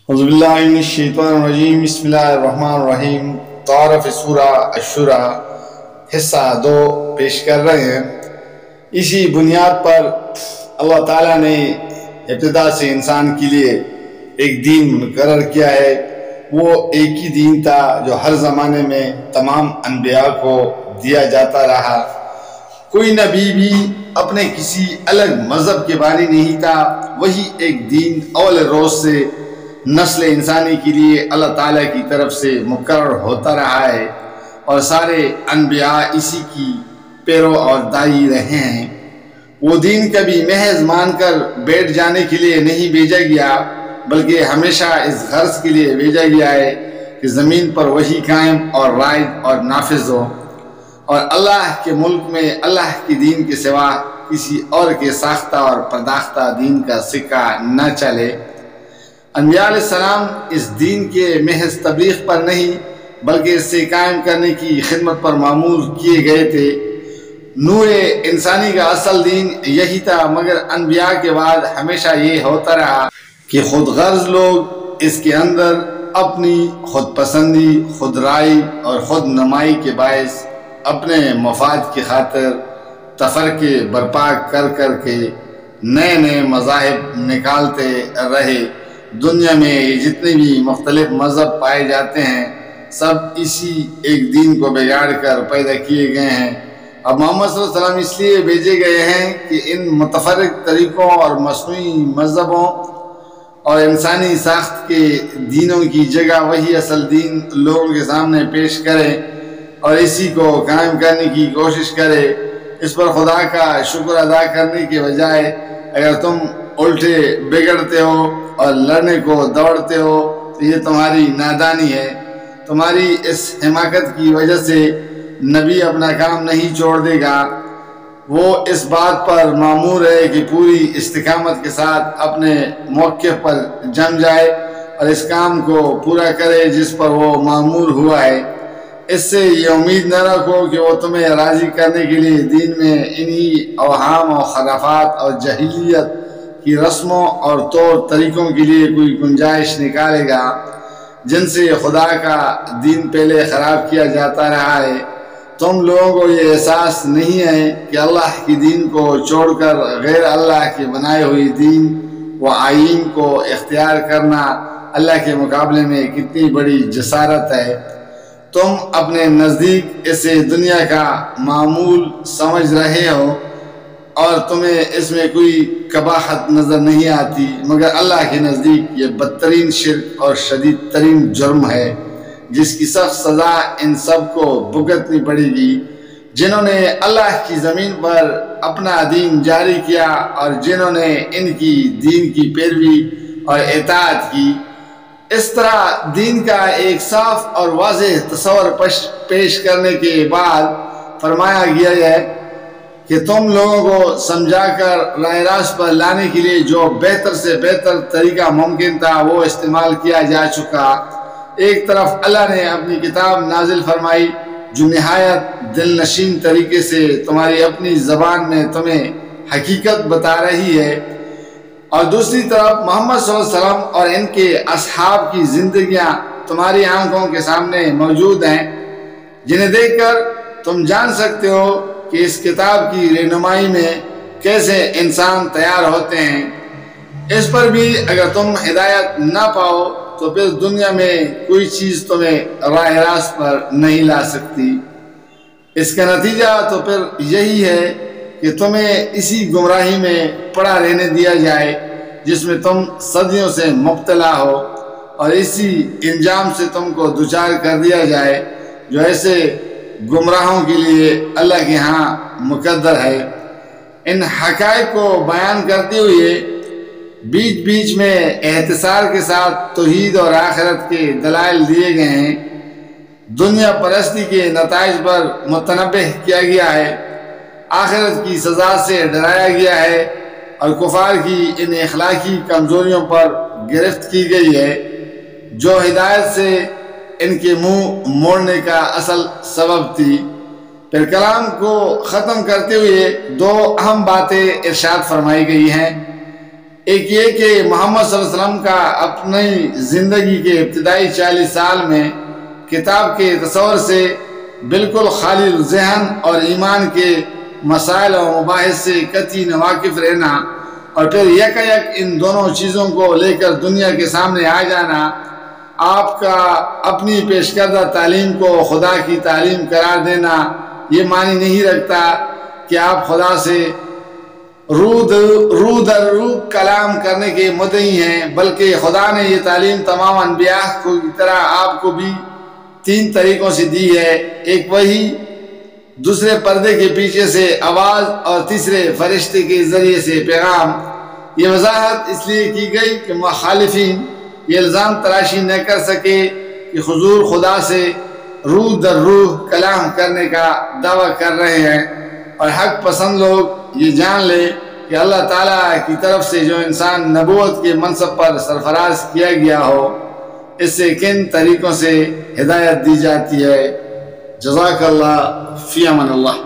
اعوذ باللہ من الشیطان الرجیم، بسم اللہ الرحمن الرحیم۔ تعارف سورہ الشورى حصہ 2 پیش کر رہے ہیں۔ اسی بنیاد پر اللہ تعالیٰ نے ابتدا سے انسان کے لیے ایک دین مقرر کیا ہے۔ وہ ایک ہی دین تھا جو ہر زمانے میں تمام انبیاء کو دیا جاتا رہا۔ کوئی نبی بھی اپنے کسی الگ مذہب کے بانی نہیں تھا۔ وہی ایک دین اول روز سے نسل انسانی کے لیے اللہ تعالیٰ کی طرف سے مقرر ہوتا رہا ہے، اور سارے انبیاء اسی کی پیرو اور دائی رہے ہیں۔ وہ دین کبھی محض مان کر بیٹھ جانے کے لیے نہیں بھیجا گیا، بلکہ ہمیشہ اس غرض کے لیے بھیجا گیا ہے کہ زمین پر وہی قائم اور رائج اور نافذ ہو، اور اللہ کے ملک میں اللہ کے دین کے سوا کسی اور کے ساختہ اور پرداختہ دین کا سکہ نہ چلے۔ انبیاء علیہ السلام اس دین کے محض تبلیغ پر نہیں بلکہ اس سے قائم کرنے کی خدمت پر معمور کیے گئے تھے۔ نوع انسانی کا اصل دین یہی تھا، مگر انبیاء کے بعد ہمیشہ یہ ہوتا رہا کہ خود غرض لوگ اس کے اندر اپنی خود پسندی، خود رائے اور خود نمائی کے باعث اپنے مفاد کی خاطر تفرقے برپا کر کے نئے نئے مذاہب نکالتے رہے۔ دنیا میں جتنے بھی مختلف مذہب پائے جاتے ہیں سب اسی ایک دین کو بگاڑ کر پیدا کیے گئے ہیں۔ اب محمد صلی اللہ علیہ وسلم اس لیے بھیجے گئے ہیں کہ ان متفرق طریقوں اور مصنوعی مذہبوں اور انسانی ساخت کے دینوں کی جگہ وہی اصل دین لوگوں کے سامنے پیش کرے اور اسی کو قائم کرنے کی کوشش کرے۔ اس پر خدا کا شکر ادا کرنے کے بجائے اگر تم الٹے بگڑتے ہو اور لڑنے کو دوڑتے ہو تو یہ تمہاری نادانی ہے۔ تمہاری اس حماقت کی وجہ سے نبی اپنا کام نہیں چھوڑ دے گا۔ وہ اس بات پر مامور ہے کہ پوری استقامت کے ساتھ اپنے موقف پر جم جائے اور اس کام کو پورا کرے جس پر وہ مامور ہوا ہے۔ اس سے یہ امید نہ رکھو کہ وہ تمہیں راضی کرنے کے لیے دین میں انہی اوہام اور خرافات اور جاہلیت کی رسموں اور طور طریقوں کے لیے کوئی گنجائش نکالے گا جن سے خدا کا دین پہلے خراب کیا جاتا رہا ہے۔ تم لوگوں کو یہ احساس نہیں ہے کہ اللہ کے دین کو چھوڑ کر غیر اللہ کے بنائے ہوئی دین و آئین کو اختیار کرنا اللہ کے مقابلے میں کتنی بڑی جسارت ہے۔ تم اپنے نزدیک اسے دنیا کا معمول سمجھ رہے ہو اور تمہیں اس میں کوئی قباحت نظر نہیں آتی، مگر اللہ کے نزدیک یہ بدترین شرک اور شدید ترین جرم ہے جس کی سخت سزا ان سب کو بھگتنی پڑے گی جنہوں نے اللہ کی زمین پر اپنا دین جاری کیا اور جنہوں نے ان کی دین کی پیروی اور اطاعت کی۔ اس طرح دین کا ایک صاف اور واضح تصور پیش کرنے کے بعد فرمایا گیا ہے کہ تم لوگوں کو سمجھا کر راہ راست پر لانے کے لیے جو بہتر سے بہتر طریقہ ممکن تھا وہ استعمال کیا جا چکا۔ ایک طرف اللہ نے اپنی کتاب نازل فرمائی جو نہایت دل نشین طریقے سے تمہاری اپنی زبان میں تمہیں حقیقت بتا رہی ہے، اور دوسری طرف محمد صلی اللہ علیہ وسلم اور ان کے اصحاب کی زندگیاں تمہاری آنکھوں کے سامنے موجود ہیں جنہیں دیکھ کر تم جان سکتے ہو کہ اس کتاب کی رہنمائی میں کیسے انسان تیار ہوتے ہیں۔ اس پر بھی اگر تم ہدایت نہ پاؤ تو پھر دنیا میں کوئی چیز تمہیں راہ راست پر نہیں لا سکتی۔ اس کا نتیجہ تو پھر یہی ہے کہ تمہیں اسی گمراہی میں پڑا رہنے دیا جائے جس میں تم صدیوں سے مبتلا ہو، اور اسی انجام سے تم کو دوچار کر دیا جائے جو ایسے گمراہوں کے لیے اللہ کے ہاں مقدر ہے۔ ان حقائق کو بیان کرتے ہوئے بیچ بیچ میں احتسار کے ساتھ توحید اور آخرت کے دلائل دیے گئے ہیں۔ دنیا پرستی کے نتائج پر متنبہ کیا گیا ہے، آخرت کی سزا سے ڈرایا گیا ہے، اور کفار کی ان اخلاقی کمزوریوں پر گرفت کی گئی ہے جو ہدایت سے ان کے منہ موڑنے کا اصل سبب تھی۔ پھر کلام کو ختم کرتے ہوئے 2 اہم باتیں ارشاد فرمائی گئی ہیں۔ ایک یہ کہ محمد صلی اللہ علیہ وسلم کا اپنی زندگی کے ابتدائی 40 سال میں کتاب کے تصور سے بالکل خالی ذہن اور ایمان کے مسائل و مباحث سے قطعی ناواقف رہنا، اور پھر یک ان دونوں چیزوں کو لے کر دنیا کے سامنے آ جانا، آپ کا اپنی پیش کردہ تعلیم کو خدا کی تعلیم قرار دینا یہ معنی نہیں رکھتا کہ آپ خدا سے رو در رو کلام کرنے کے مدعی ہیں، بلکہ خدا نے یہ تعلیم تمام انبیاء کی طرح آپ کو بھی 3 طریقوں سے دی ہے، ایک وحی، دوسرے پردے کے پیچھے سے آواز، اور تیسرے فرشتے کے ذریعے سے پیغام۔ یہ وضاحت اس لیے کی گئی کہ مخالفین یہ الزام تراشی نہ کر سکے کہ حضور خدا سے روح در روح کلام کرنے کا دعویٰ کر رہے ہیں، اور حق پسند لوگ یہ جان لے کہ اللہ تعالیٰ کی طرف سے جو انسان نبوت کے منصب پر سرفراز کیا گیا ہو، اس سے کن طریقوں سے ہدایت دی جاتی ہے۔ جزاک اللہ، فی امان اللہ۔